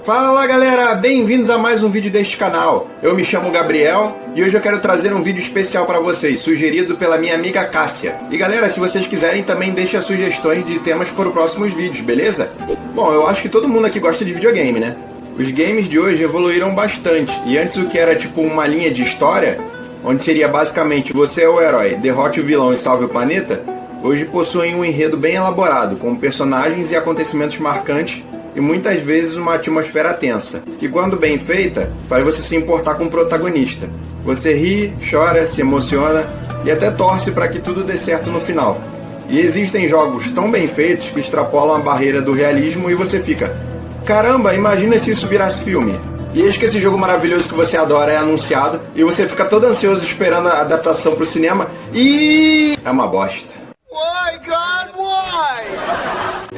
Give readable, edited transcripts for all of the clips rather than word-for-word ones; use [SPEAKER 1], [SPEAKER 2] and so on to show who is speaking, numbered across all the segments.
[SPEAKER 1] Fala galera, bem-vindos a mais um vídeo deste canal. Eu me chamo Gabriel e hoje eu quero trazer um vídeo especial para vocês, sugerido pela minha amiga Cássia. E galera, se vocês quiserem também deixem sugestões de temas para os próximos vídeos, beleza? Bom, eu acho que todo mundo aqui gosta de videogame, né? Os games de hoje evoluíram bastante e antes o que era tipo uma linha de história, onde seria basicamente você é o herói, derrote o vilão e salve o planeta, hoje possuem um enredo bem elaborado, com personagens e acontecimentos marcantes e muitas vezes uma atmosfera tensa, que quando bem feita, faz você se importar com o protagonista. Você ri, chora, se emociona e até torce para que tudo dê certo no final. E existem jogos tão bem feitos que extrapolam a barreira do realismo e você fica: caramba, imagina se isso virasse filme. E eis que esse jogo maravilhoso que você adora é anunciado e você fica todo ansioso esperando a adaptação para o cinema e é uma bosta.
[SPEAKER 2] Why, God, why?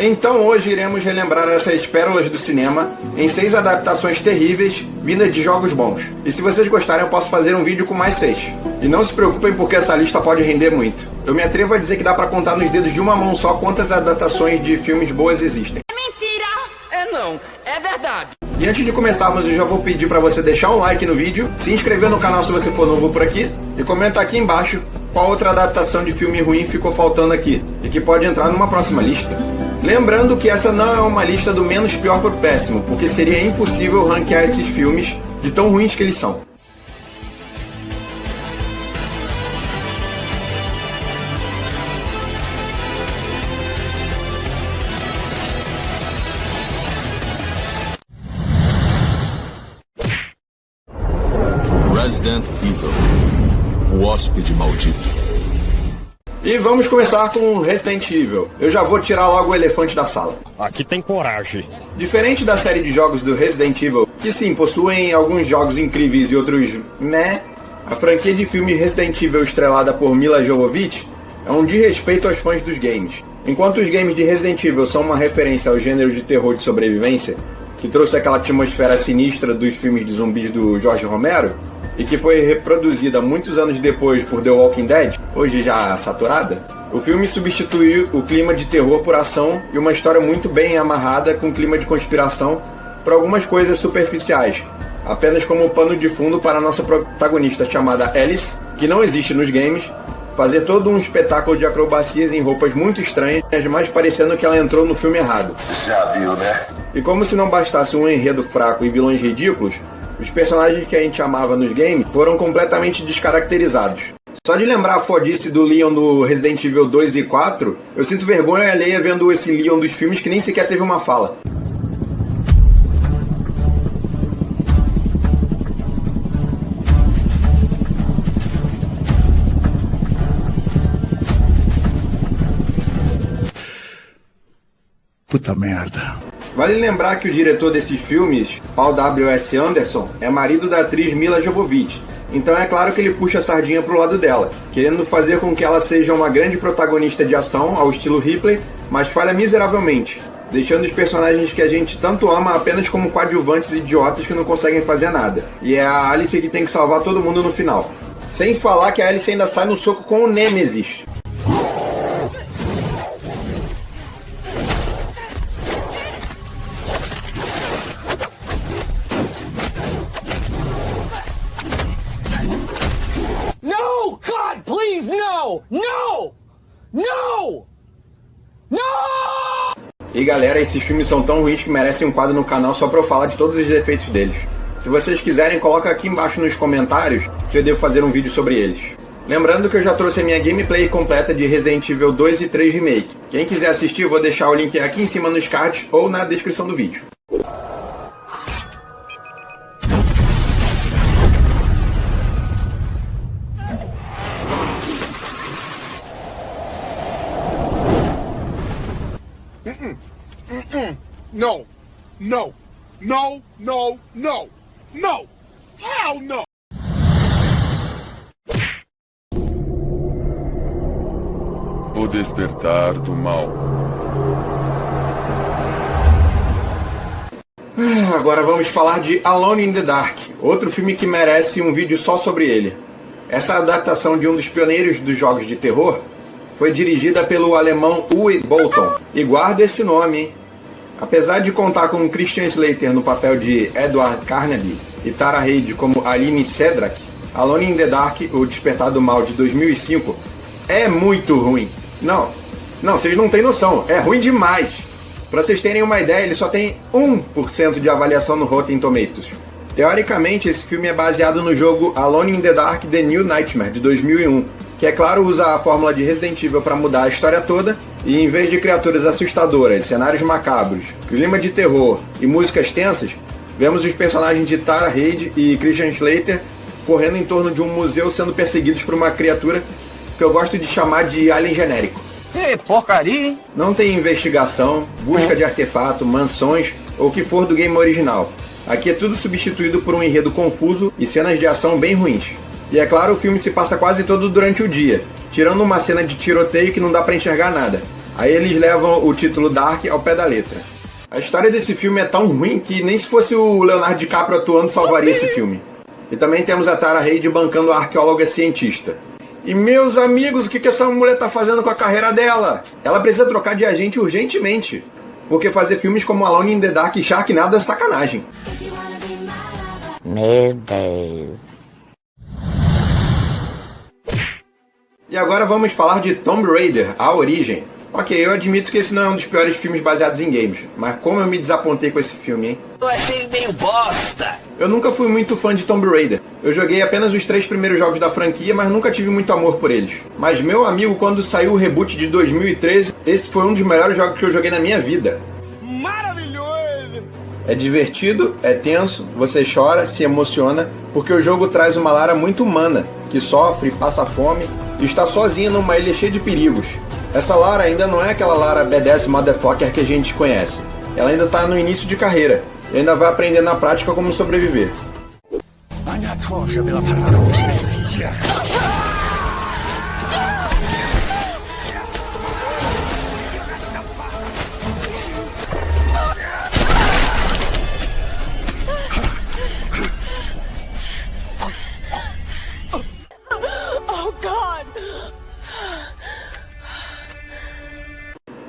[SPEAKER 1] Então hoje iremos relembrar essas pérolas do cinema em 6 adaptações terríveis vindas de jogos bons. E se vocês gostarem eu posso fazer um vídeo com mais 6. E não se preocupem porque essa lista pode render muito. Eu me atrevo a dizer que dá pra contar nos dedos de uma mão só quantas adaptações de filmes boas existem.
[SPEAKER 3] É mentira! É não, é verdade.
[SPEAKER 1] E antes de começarmos eu já vou pedir pra você deixar um like no vídeo, se inscrever no canal se você for novo por aqui e comenta aqui embaixo qual outra adaptação de filme ruim ficou faltando aqui e que pode entrar numa próxima lista. Lembrando que essa não é uma lista do menos pior pro péssimo, porque seria impossível ranquear esses filmes de tão ruins que eles são.
[SPEAKER 4] Resident Evil, o hóspede maldito.
[SPEAKER 1] E vamos começar com Resident Evil. Eu já vou tirar logo o elefante da sala.
[SPEAKER 5] Aqui tem coragem.
[SPEAKER 1] Diferente da série de jogos do Resident Evil, que sim, possuem alguns jogos incríveis e outros meh, a franquia de filmes Resident Evil estrelada por Milla Jovovich é um desrespeito aos fãs dos games. Enquanto os games de Resident Evil são uma referência ao gênero de terror de sobrevivência, que trouxe aquela atmosfera sinistra dos filmes de zumbis do Jorge Romero, e que foi reproduzida muitos anos depois por The Walking Dead, hoje já saturada, o filme substituiu o clima de terror por ação e uma história muito bem amarrada com clima de conspiração por algumas coisas superficiais, apenas como pano de fundo para a nossa protagonista chamada Alice, que não existe nos games, fazer todo um espetáculo de acrobacias em roupas muito estranhas, mas parecendo que ela entrou no filme errado.
[SPEAKER 2] Já viu, né?
[SPEAKER 1] E como se não bastasse um enredo fraco e vilões ridículos, os personagens que a gente amava nos games foram completamente descaracterizados. Só de lembrar a fodice do Leon do Resident Evil 2 e 4, eu sinto vergonha alheia vendo esse Leon dos filmes que nem sequer teve uma fala.
[SPEAKER 6] Puta merda.
[SPEAKER 1] Vale lembrar que o diretor desses filmes, Paul W.S. Anderson, é marido da atriz Milla Jovovich, então é claro que ele puxa a sardinha pro lado dela, querendo fazer com que ela seja uma grande protagonista de ação ao estilo Ripley, mas falha miseravelmente, deixando os personagens que a gente tanto ama apenas como coadjuvantes idiotas que não conseguem fazer nada. E é a Alice que tem que salvar todo mundo no final. Sem falar que a Alice ainda sai no soco com o Nemesis.
[SPEAKER 3] No! God, please, no! No! No! No!
[SPEAKER 1] E galera, esses filmes são tão ruins que merecem um quadro no canal só pra eu falar de todos os defeitos deles. Se vocês quiserem, coloca aqui embaixo nos comentários se eu devo fazer um vídeo sobre eles. Lembrando que eu já trouxe a minha gameplay completa de Resident Evil 2 e 3 Remake. Quem quiser assistir, eu vou deixar o link aqui em cima nos cards ou na descrição do vídeo.
[SPEAKER 6] No, no, no, no, no, no, hell no!
[SPEAKER 4] O despertar do mal.
[SPEAKER 1] Agora vamos falar de Alone in the Dark, outro filme que merece um vídeo só sobre ele. Essa adaptação de um dos pioneiros dos jogos de terror foi dirigida pelo alemão Uwe Boll. E guarda esse nome, hein? Apesar de contar com Christian Slater no papel de Edward Carnaby e Tara Reid como Aline Cedric, Alone in the Dark, O Despertar do Mal de 2005, é muito ruim. Não, vocês não têm noção, é ruim demais. Pra vocês terem uma ideia, ele só tem 1% de avaliação no Rotten Tomatoes. Teoricamente, esse filme é baseado no jogo Alone in the Dark The New Nightmare, de 2001, que, é claro, usa a fórmula de Resident Evil para mudar a história toda, e em vez de criaturas assustadoras, cenários macabros, clima de terror e músicas tensas, vemos os personagens de Tara Reid e Christian Slater correndo em torno de um museu sendo perseguidos por uma criatura que eu gosto de chamar de alien genérico.
[SPEAKER 5] Que porcaria, hein?
[SPEAKER 1] Não tem investigação, busca de artefato, mansões ou o que for do game original. Aqui é tudo substituído por um enredo confuso e cenas de ação bem ruins. E é claro, o filme se passa quase todo durante o dia, tirando uma cena de tiroteio que não dá pra enxergar nada. Aí eles levam o título Dark ao pé da letra. A história desse filme é tão ruim que nem se fosse o Leonardo DiCaprio atuando salvaria esse filme. E também temos a Tara Reid bancando a arqueóloga cientista. E meus amigos, o que essa mulher tá fazendo com a carreira dela? Ela precisa trocar de agente urgentemente. Porque fazer filmes como Alone in the Dark e Sharknado é sacanagem.
[SPEAKER 7] Meu Deus.
[SPEAKER 1] E agora vamos falar de Tomb Raider, A Origem. Ok, eu admito que esse não é um dos piores filmes baseados em games, mas como eu me desapontei com esse filme, hein?
[SPEAKER 5] Eu achei meio bosta.
[SPEAKER 1] Eu nunca fui muito fã de Tomb Raider. Eu joguei apenas os 3 primeiros jogos da franquia, mas nunca tive muito amor por eles. Mas meu amigo, quando saiu o reboot de 2013, esse foi um dos melhores jogos que eu joguei na minha vida.
[SPEAKER 6] Maravilhoso!
[SPEAKER 1] É divertido, é tenso, você chora, se emociona, porque o jogo traz uma Lara muito humana, que sofre, passa fome e está sozinha numa ilha cheia de perigos. Essa Lara ainda não é aquela Lara badass motherfucker que a gente conhece. Ela ainda está no início de carreira e ainda vai aprender na prática como sobreviver.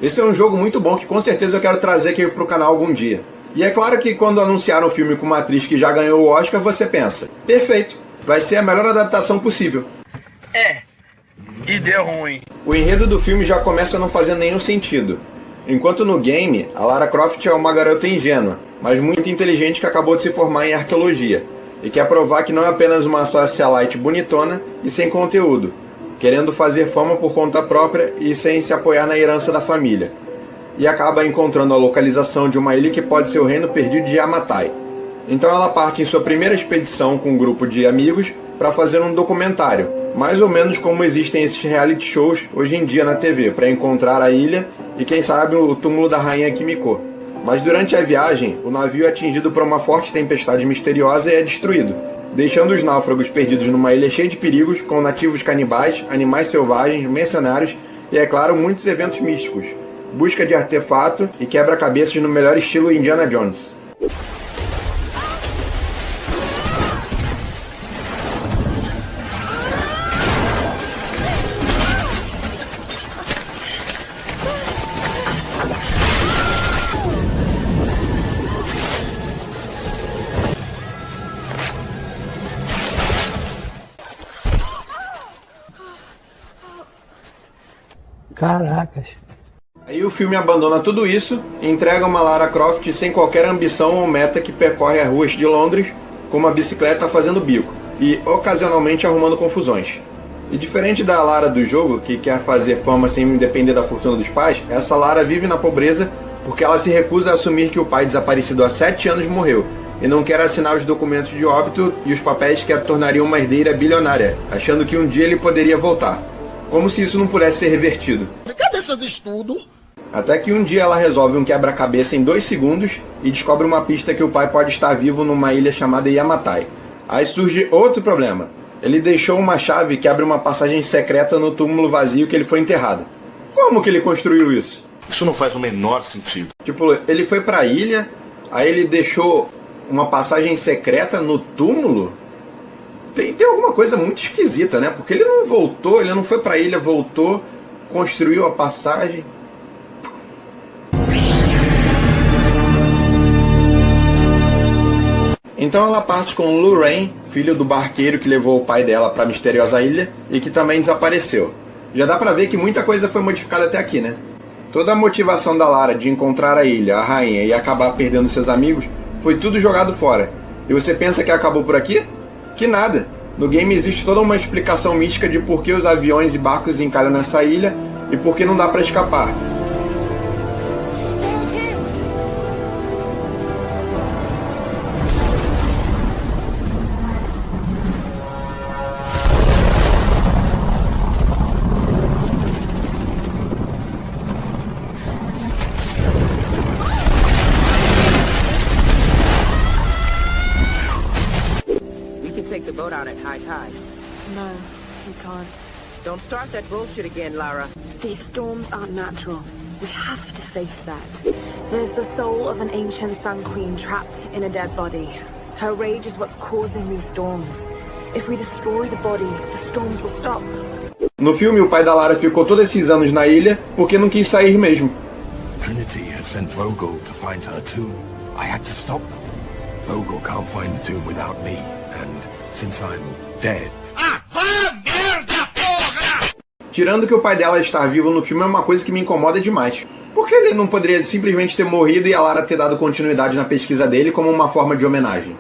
[SPEAKER 1] Esse é um jogo muito bom que com certeza eu quero trazer aqui pro canal algum dia. E é claro que quando anunciaram o filme com uma atriz que já ganhou o Oscar, você pensa, perfeito, vai ser a melhor adaptação possível.
[SPEAKER 6] E deu ruim.
[SPEAKER 1] O enredo do filme já começa a não fazer nenhum sentido. Enquanto no game, a Lara Croft é uma garota ingênua, mas muito inteligente que acabou de se formar em arqueologia, e quer provar que não é apenas uma socialite bonitona e sem conteúdo, querendo fazer fama por conta própria e sem se apoiar na herança da família. E acaba encontrando a localização de uma ilha que pode ser o reino perdido de Yamatai. Então ela parte em sua primeira expedição com um grupo de amigos para fazer um documentário, mais ou menos como existem esses reality shows hoje em dia na TV, para encontrar a ilha e quem sabe o túmulo da rainha Kimiko. Mas durante a viagem, o navio é atingido por uma forte tempestade misteriosa e é destruído, deixando os náufragos perdidos numa ilha cheia de perigos, com nativos canibais, animais selvagens, mercenários e, é claro, muitos eventos místicos, busca de artefato e quebra-cabeças no melhor estilo Indiana Jones.
[SPEAKER 8] Caracas.
[SPEAKER 1] Aí o filme abandona tudo isso e entrega uma Lara Croft sem qualquer ambição ou meta que percorre as ruas de Londres com uma bicicleta fazendo bico e ocasionalmente arrumando confusões. E diferente da Lara do jogo, que quer fazer fama sem depender da fortuna dos pais, essa Lara vive na pobreza porque ela se recusa a assumir que o pai desaparecido há 7 anos morreu e não quer assinar os documentos de óbito e os papéis que a tornariam uma herdeira bilionária, achando que um dia ele poderia voltar. Como se isso não pudesse ser revertido.
[SPEAKER 6] Cadê seus estudos?
[SPEAKER 1] Até que um dia ela resolve um quebra-cabeça em 2 segundos e descobre uma pista que o pai pode estar vivo numa ilha chamada Yamatai. Aí surge outro problema. Ele deixou uma chave que abre uma passagem secreta no túmulo vazio que ele foi enterrado. Como que ele construiu isso?
[SPEAKER 6] Isso não faz o menor sentido.
[SPEAKER 1] Tipo, ele foi pra ilha, aí ele deixou uma passagem secreta no túmulo? Tem alguma coisa muito esquisita, né? Porque ele não voltou, ele não foi pra ilha, voltou, construiu a passagem. Então ela parte com Lorraine, filho do barqueiro que levou o pai dela para a misteriosa ilha e que também desapareceu. Já dá pra ver que muita coisa foi modificada até aqui, né? Toda a motivação da Lara de encontrar a ilha, a rainha e acabar perdendo seus amigos foi tudo jogado fora. E você pensa que acabou por aqui? Que nada! No game existe toda uma explicação mística de por que os aviões e barcos encalham nessa ilha e por que não dá pra escapar.
[SPEAKER 7] Take the boat out at high tide.
[SPEAKER 8] No, we can't.
[SPEAKER 7] Don't start that bullshit again, Lara.
[SPEAKER 8] These storms aren't natural. We have to face that. There's the soul of an ancient Sun Queen trapped in a dead body. Her rage is what's causing these storms. If we destroy the body, the storms will stop.
[SPEAKER 1] No filme, o pai da Lara ficou todos esses anos na ilha porque não quis sair mesmo.
[SPEAKER 9] Trinity had sent Vogel to find her tomb. I had to stop them. Vogel can't find the tomb without me, and since I'm dead.
[SPEAKER 1] Tirando que o pai dela estar vivo no filme é uma coisa que me incomoda demais. Por que ele não poderia simplesmente ter morrido e a Lara ter dado continuidade na pesquisa dele como uma forma de homenagem?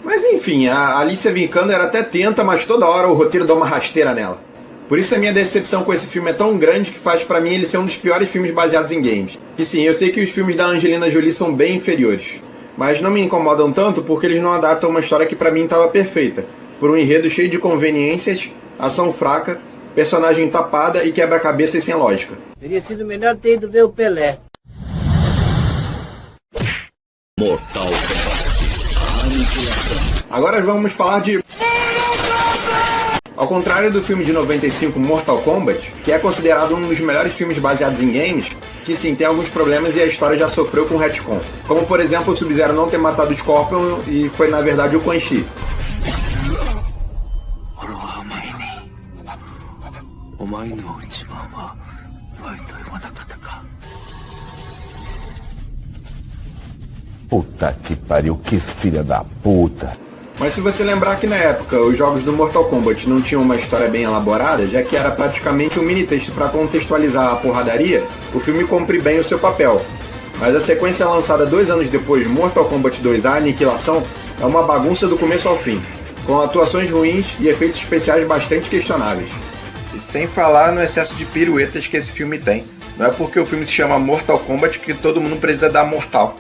[SPEAKER 1] Mas enfim, a Alicia Vikander era até tenta, mas toda hora o roteiro dá uma rasteira nela. Por isso a minha decepção com esse filme é tão grande que faz pra mim ele ser um dos piores filmes baseados em games. E sim, eu sei que os filmes da Angelina Jolie são bem inferiores, mas não me incomodam tanto porque eles não adaptam uma história que pra mim estava perfeita, por um enredo cheio de conveniências, ação fraca, personagem tapada e quebra-cabeças sem lógica.
[SPEAKER 5] Teria sido melhor ter ido ver o Pelé.
[SPEAKER 4] Mortal Kombat.
[SPEAKER 1] Agora vamos falar de... Ao contrário do filme de 95 Mortal Kombat, que é considerado um dos melhores filmes baseados em games, que sim, tem alguns problemas e a história já sofreu com retcon. Como por exemplo o Sub-Zero não ter matado o Scorpion e foi na verdade o Quan Chi.
[SPEAKER 10] Puta que pariu, que filha da puta.
[SPEAKER 1] Mas se você lembrar que na época os jogos do Mortal Kombat não tinham uma história bem elaborada, já que era praticamente um mini-texto para contextualizar a porradaria, o filme cumpre bem o seu papel. Mas a sequência lançada 2 anos depois, Mortal Kombat 2 A Aniquilação, é uma bagunça do começo ao fim, com atuações ruins e efeitos especiais bastante questionáveis. E sem falar no excesso de piruetas que esse filme tem. Não é porque o filme se chama Mortal Kombat que todo mundo precisa dar mortal.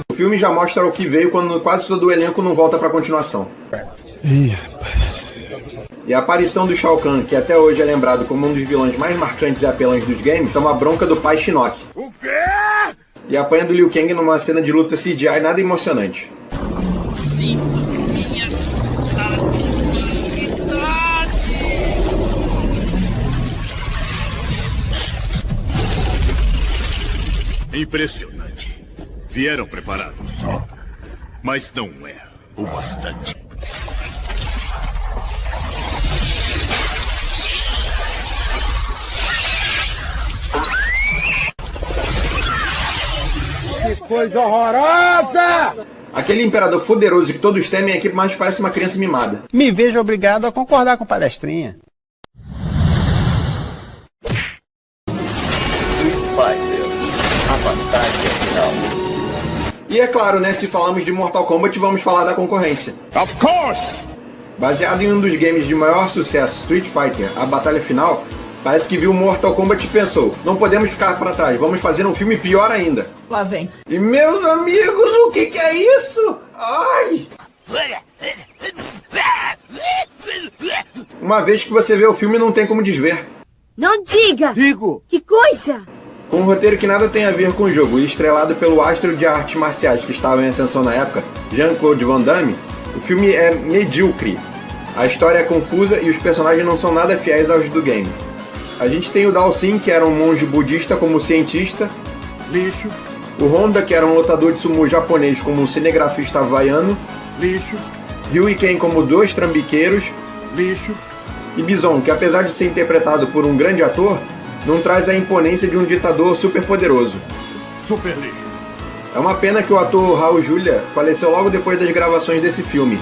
[SPEAKER 1] O filme já mostra o que veio quando quase todo o elenco não volta pra continuação. E a aparição do Shao Kahn, que até hoje é lembrado como um dos vilões mais marcantes e apelantes dos games, toma bronca do pai Shinnok.
[SPEAKER 6] O quê?
[SPEAKER 1] E apanha do Liu Kang numa cena de luta CGI nada emocionante.
[SPEAKER 11] Impressionante. Vieram preparados, mas não é o bastante.
[SPEAKER 5] Que coisa horrorosa!
[SPEAKER 1] Aquele imperador poderoso que todos temem aqui mais parece uma criança mimada.
[SPEAKER 5] Me vejo obrigado a concordar com palestrinha.
[SPEAKER 10] A vantagem é final.
[SPEAKER 1] E é claro, né, se falamos de Mortal Kombat, vamos falar da concorrência.
[SPEAKER 11] Of course!
[SPEAKER 1] Baseado em um dos games de maior sucesso, Street Fighter, a batalha final, parece que viu Mortal Kombat e pensou, não podemos ficar para trás, vamos fazer um filme pior ainda.
[SPEAKER 8] Lá vem.
[SPEAKER 1] E meus amigos, o que é isso? Ai! Uma vez que você vê o filme, não tem como desver.
[SPEAKER 8] Não diga!
[SPEAKER 5] Digo!
[SPEAKER 8] Que coisa!
[SPEAKER 1] Com um roteiro que nada tem a ver com o jogo e estrelado pelo astro de artes marciais que estava em ascensão na época, Jean-Claude Van Damme, o filme é medíocre. A história é confusa e os personagens não são nada fiéis aos do game. A gente tem o Dalsin, que era um monge budista como cientista.
[SPEAKER 11] Lixo.
[SPEAKER 1] O Honda, que era um lutador de sumo japonês como um cinegrafista havaiano.
[SPEAKER 11] Lixo.
[SPEAKER 1] Ryu e Ken como 2 trambiqueiros.
[SPEAKER 11] Lixo.
[SPEAKER 1] E Bison, que apesar de ser interpretado por um grande ator, não traz a imponência de um ditador super poderoso.
[SPEAKER 11] Super lixo.
[SPEAKER 1] É uma pena que o ator Raul Julia faleceu logo depois das gravações desse filme.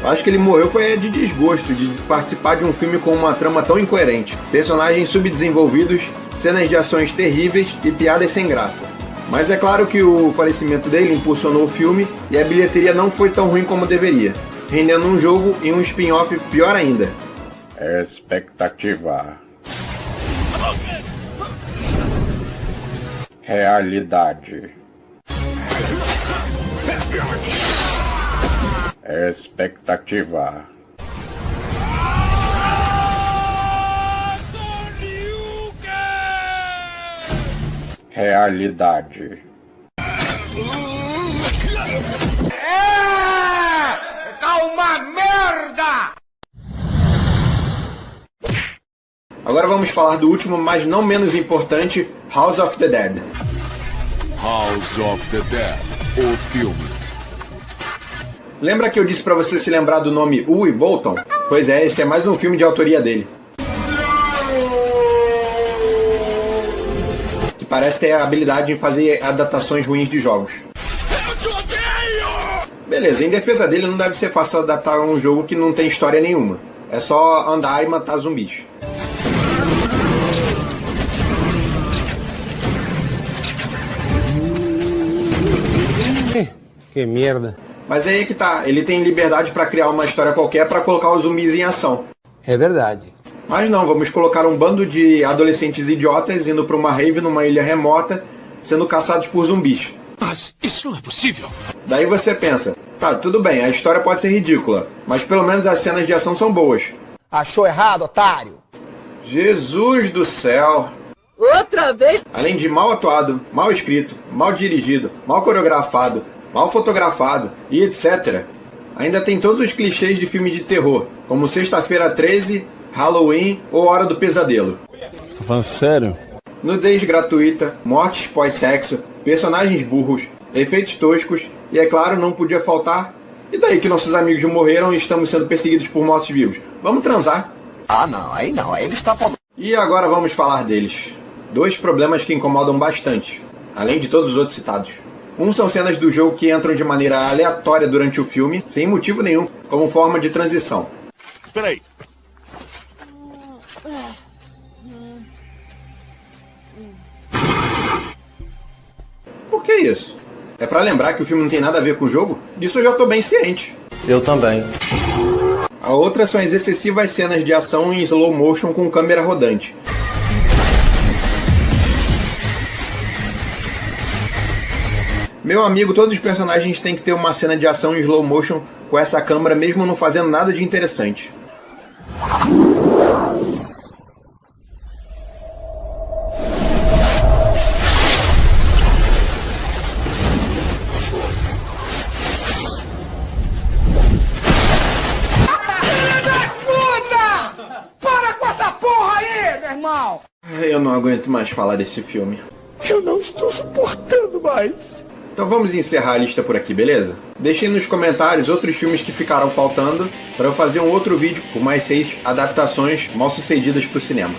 [SPEAKER 1] Acho que ele morreu foi de desgosto de participar de um filme com uma trama tão incoerente, personagens subdesenvolvidos, cenas de ações terríveis e piadas sem graça. Mas é claro que o falecimento dele impulsionou o filme e a bilheteria não foi tão ruim como deveria, rendendo um jogo e um spin-off pior ainda.
[SPEAKER 10] Expectativa. Realidade. Expectativa. Realidade.
[SPEAKER 3] Tá uma merda!
[SPEAKER 1] Agora vamos falar do último, mas não menos importante, House of the Dead.
[SPEAKER 11] House of the Dead, o filme.
[SPEAKER 1] Lembra que eu disse pra você se lembrar do nome Uwe Bolton? Pois é, esse é mais um filme de autoria dele. Que parece ter a habilidade em fazer adaptações ruins de jogos. Beleza, em defesa dele não deve ser fácil adaptar um jogo que não tem história nenhuma. É só andar e matar zumbis.
[SPEAKER 5] Que merda.
[SPEAKER 1] Mas aí é que tá, ele tem liberdade pra criar uma história qualquer pra colocar os zumbis em ação.
[SPEAKER 5] É verdade.
[SPEAKER 1] Mas não, vamos colocar um bando de adolescentes idiotas indo pra uma rave numa ilha remota, sendo caçados por zumbis.
[SPEAKER 11] Mas isso não é possível.
[SPEAKER 1] Daí você pensa, tá, tudo bem, a história pode ser ridícula, mas pelo menos as cenas de ação são boas.
[SPEAKER 5] Achou errado, otário?
[SPEAKER 1] Jesus do céu!
[SPEAKER 5] Outra vez?
[SPEAKER 1] Além de mal atuado, mal escrito, mal dirigido, mal coreografado, mal fotografado e etc. Ainda tem todos os clichês de filme de terror, como Sexta-feira 13, Halloween ou Hora do Pesadelo.
[SPEAKER 5] Você tá falando sério?
[SPEAKER 1] Nudez gratuita, mortes pós-sexo, personagens burros, efeitos toscos e, é claro, não podia faltar. E daí que nossos amigos morreram e estamos sendo perseguidos por mortos-vivos? Vamos transar?
[SPEAKER 2] Ah, não, aí ele está falando.
[SPEAKER 1] E agora vamos falar deles. Dois problemas que incomodam bastante, além de todos os outros citados. Um são cenas do jogo que entram de maneira aleatória durante o filme, sem motivo nenhum, como forma de transição.
[SPEAKER 11] Espera aí.
[SPEAKER 1] Por que isso? É pra lembrar que o filme não tem nada a ver com o jogo? Disso eu já tô bem ciente.
[SPEAKER 10] Eu também.
[SPEAKER 1] A outra são as excessivas cenas de ação em slow motion com câmera rodante. Meu amigo, todos os personagens têm que ter uma cena de ação em slow motion com essa câmera, mesmo não fazendo nada de interessante.
[SPEAKER 3] Para com essa porra aí, meu irmão!
[SPEAKER 1] Eu não aguento mais falar desse filme.
[SPEAKER 3] Eu não estou suportando mais.
[SPEAKER 1] Então vamos encerrar a lista por aqui, beleza? Deixem nos comentários outros filmes que ficaram faltando para eu fazer um outro vídeo com mais 6 adaptações mal sucedidas para o cinema.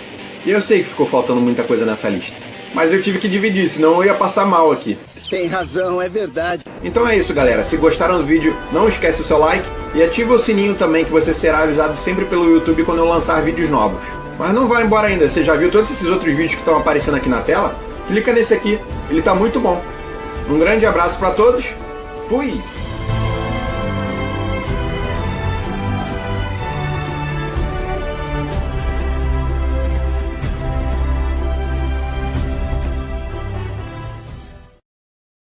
[SPEAKER 1] E eu sei que ficou faltando muita coisa nessa lista, mas eu tive que dividir, senão eu ia passar mal aqui.
[SPEAKER 2] Tem razão, é verdade.
[SPEAKER 1] Então é isso, galera. Se gostaram do vídeo, não esquece o seu like e ativa o sininho também, que você será avisado sempre pelo YouTube quando eu lançar vídeos novos. Mas não vai embora ainda, você já viu todos esses outros vídeos que estão aparecendo aqui na tela? Clica nesse aqui, ele tá muito bom. Um grande abraço para todos, fui!